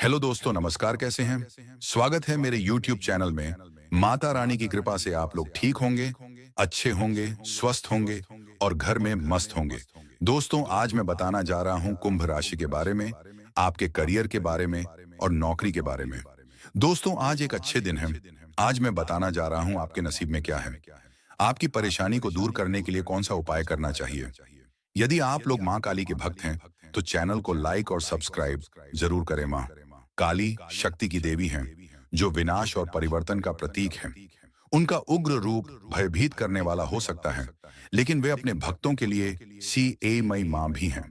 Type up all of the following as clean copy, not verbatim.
Hello दोस्तों, नमस्कार। कैसे हैं? स्वागत है मेरे YouTube चैनल में। माता रानी की कृपा से आप लोग ठीक होंगे, अच्छे होंगे, स्वस्थ होंगे और घर में मस्त होंगे। दोस्तों, आज मैं बताना जा रहा हूं कुंभ राशि के बारे में, आपके करियर के बारे में और नौकरी के बारे में। दोस्तों, आज एक अच्छे दिन है। आज मैं बताना जा रहा हूं आपके नसीब में क्या है। आपकी परेशानी को दूर करने के लिए कौन सा उपाय करना चाहिए। यदि आप लोग माँ काली के भक्त हैं, तो चैनल को लाइक और सब्सक्राइब जरूर करें। माँ काली शक्ति की देवी हैं, जो विनाश और परिवर्तन का प्रतीक हैं। उनका उग्र रूप भयभीत करने वाला हो सकता है, लेकिन वे अपने भक्तों के लिए सीएमई माँ भी हैं।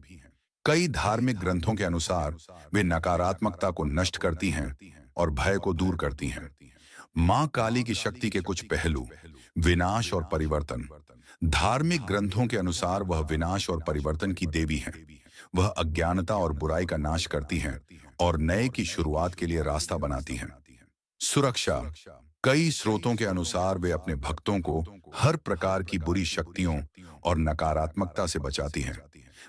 कई धार्मिक ग्रंथों के अनुसार वे नकारात्मकता को नष्ट करती हैं और भय को दूर करती हैं। माँ काली की शक्ति के कुछ पहलू: विनाश और परिवर्तन। धार्मिक ग्रंथों के अनुसार वह विनाश और परिवर्तन की देवी हैं। वह अज्ञानता और बुराई का नाश करती हैं और नए की शुरुआत के लिए रास्ता बनाती हैं। सुरक्षा। कई स्रोतों के अनुसार वे अपने भक्तों को हर प्रकार की बुरी शक्तियों और नकारात्मकता से बचाती हैं।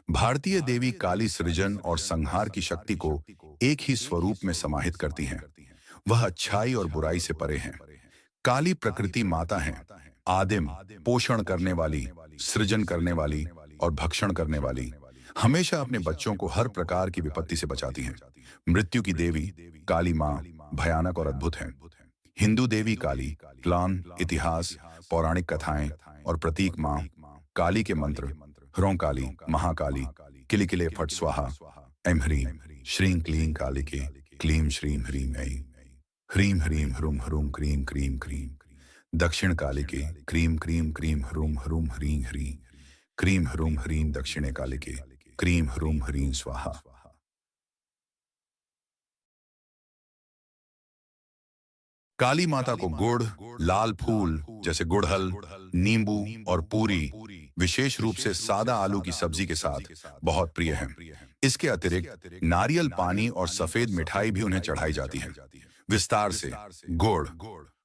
भारतीय देवी काली सृजन और संहार की शक्ति को एक ही स्वरूप में समाहित करती हैं। वह अच्छाई और बुराई से परे हैं। काली प्रकृति माता है, आदिम, पोषण करने वाली, सृजन करने वाली और भक्षण करने वाली। हमेशा अपने बच्चों को हर प्रकार की विपत्ति से बचाती हैं। मृत्यु की देवी काली माँ भयानक और अद्भुत हैं। हिंदू देवी काली, प्लान, इतिहास, पौराणिक कथाएं और प्रतीक। माँ काली के मंत्र: ह्रों काली, महाकाली, किलिकिले फट स्वाहा, ऐं ह्रीं श्रीं क्लीं कालिके, क्लीं श्रीं ह्रीं ऐं, ह्रीं ह्रीं ह्रूं ह्रूं क्रीं क्रीं क्रीं, दक्षिण कालिके, क्रीं क्रीं क्रीं ह्रूं ह्रूं ह्रीं ह्रीं, क्रीं ह्रूं ह्रीं दक्षिणे कालिके, क्रीं ह्रूं ह्रीं स्वाहा। काली माता को गुड़, लाल फूल जैसे गुड़हल, नींबू और पूरी, विशेष रूप से सादा आलू की सब्जी के साथ बहुत प्रिय है। इसके अतिरिक्त नारियल पानी और सफेद मिठाई भी उन्हें चढ़ाई जाती है। विस्तार से गुड़।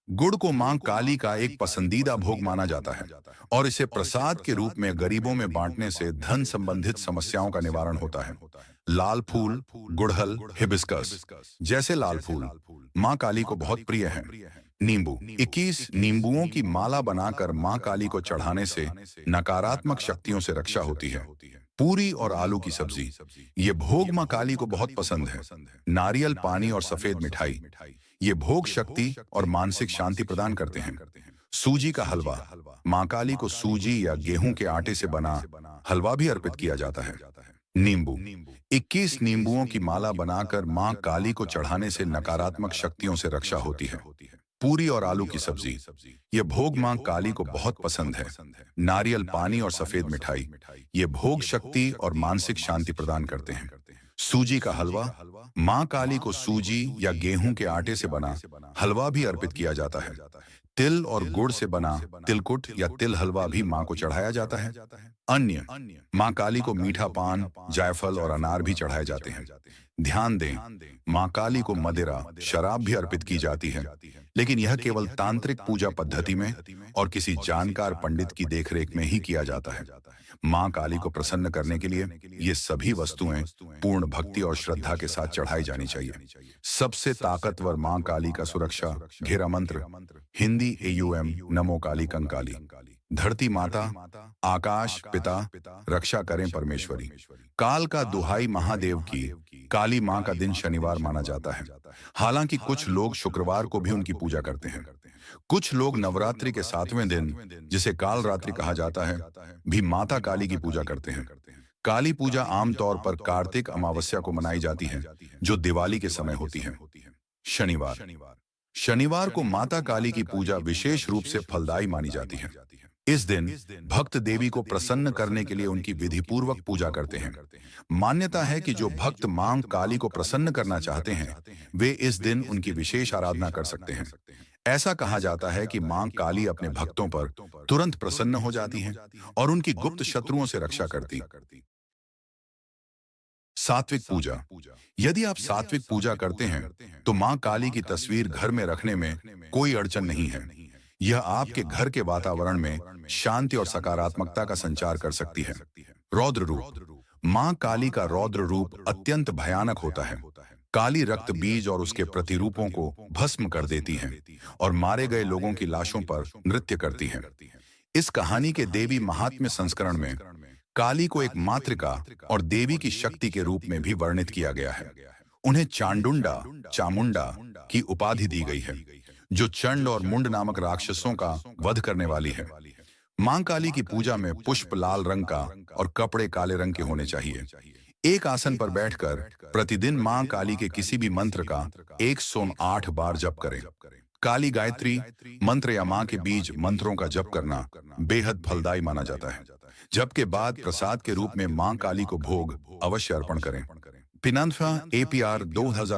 गुड़ को मां काली का एक पसंदीदा भोग माना जाता है और इसे प्रसाद के रूप में गरीबों में बांटने से धन संबंधित समस्याओं का निवारण होता है। लाल फूल, गुड़हल, हिबिस्कस जैसे लाल फूल मां काली को बहुत प्रिय हैं। नींबू। 21 नींबुओं की माला बनाकर मां काली को चढ़ाने से नकारात्मक शक्तियों से रक्षा होती है। पूरी और आलू की सब्जी, ये भोग मां काली को बहुत पसंद है। नारियल पानी और सफेद मिठाई, ये भोग शक्ति और मानसिक शांति प्रदान करते हैं। सूजी का हलवा। मां काली को सूजी या गेहूं के आटे से बना हलवा भी अर्पित किया जाता है। नींबू। 21 नींबुओं की माला बनाकर मां काली को चढ़ाने से नकारात्मक शक्तियों से रक्षा होती है। पूरी और आलू की सब्जी, ये भोग मां काली को बहुत पसंद है। नारियल पानी और सफेद मिठाई, ये भोग शक्ति और मानसिक शांति प्रदान करते हैं। सूजी का हलवा। मां काली को सूजी या गेहूं के आटे से बना हलवा भी अर्पित किया जाता है। तिल और गुड़ से बना तिलकुट या तिल हलवा भी मां को चढ़ाया जाता है। अन्य। मां काली को मीठा पान, जायफल और अनार भी चढ़ाए जाते हैं। ध्यान दें, मां काली को मदिरा, शराब भी अर्पित की जाती है, लेकिन यह केवल तांत्रिक पूजा पद्धति में और किसी जानकार पंडित की देखरेख में ही किया जाता है। मां काली को प्रसन्न करने के लिए ये सभी वस्तुएं पूर्ण भक्ति और श्रद्धा के साथ चढ़ाई जानी चाहिए। सबसे ताकतवर मां काली का सुरक्षा घेरा मंत्र, हिंदी AUM नमो काली कंकाली। धरती माता, आकाश पिता, रक्षा करें परमेश्वरी। काल का दुहाई महादेव की काली मां का दिन शनिवार माना जाता है। हालांकि कुछ लोग शुक्रवार को भी उनकी पूजा करते हैं। कुछ लोग नवरात्रि के 7वें दिन, जिसे काल रात्रि कहा जाता है, भी माता काली की पूजा करते हैं। काली पूजा आमतौर पर कार्तिक अमावस्या को मनाई जाती है, जो दिवाली के समय होती है। शनिवार। शनिवार को माता काली की पूजा विशेष रूप से फलदायी मानी जाती है। इस दिन भक्त देवी को प्रसन्न करने के लिए उनकी विधिपूर्वक पूजा करते हैं। मान्यता है कि जो भक्त मां काली को प्रसन्न करना चाहते हैं, वे इस दिन उनकी विशेष आराधना कर सकते हैं। ऐसा कहा जाता है कि मां काली अपने भक्तों पर तुरंत प्रसन्न हो जाती हैं और उनकी गुप्त शत्रुओं से रक्षा करती। सात्विक पूजा। यदि आप सात्विक पूजा करते हैं, तो मां काली की तस्वीर घर में रखने में कोई अड़चन नहीं है। यह आपके घर के वातावरण में शांति और सकारात्मकता का संचार कर सकती है। रौद्र रूप। मां काली का रौद्र रूप अत्यंत भयानक होता है। काली रक्त बीज और उसके प्रतिरूपों को भस्म कर देती हैं और मारे गए लोगों की लाशों पर नृत्य करती हैं। इस कहानी के देवी महात्म्य संस्करण में काली को एक मातृका और देवी की शक्ति के रूप में भी वर्णित किया गया है। उन्हें चांडुंडा, चामुंडा की उपाधि दी गई है, जो चंड और मुंड नामक राक्षसों का वध करने वाली है। मां काली की पूजा में पुष्प लाल रंग का और कपड़े काले रंग के होने चाहिए। एक आसन पर बैठकर प्रतिदिन मां काली के किसी भी मंत्र का 108 बार जप करें। काली गायत्री मंत्र या मां के बीज मंत्रों का जप करना बेहद फलदायी माना जाता है। जप के बाद प्रसाद के रूप में मां काली को भोग अवश्य अर्पण करें। पिनान्फा APR 2000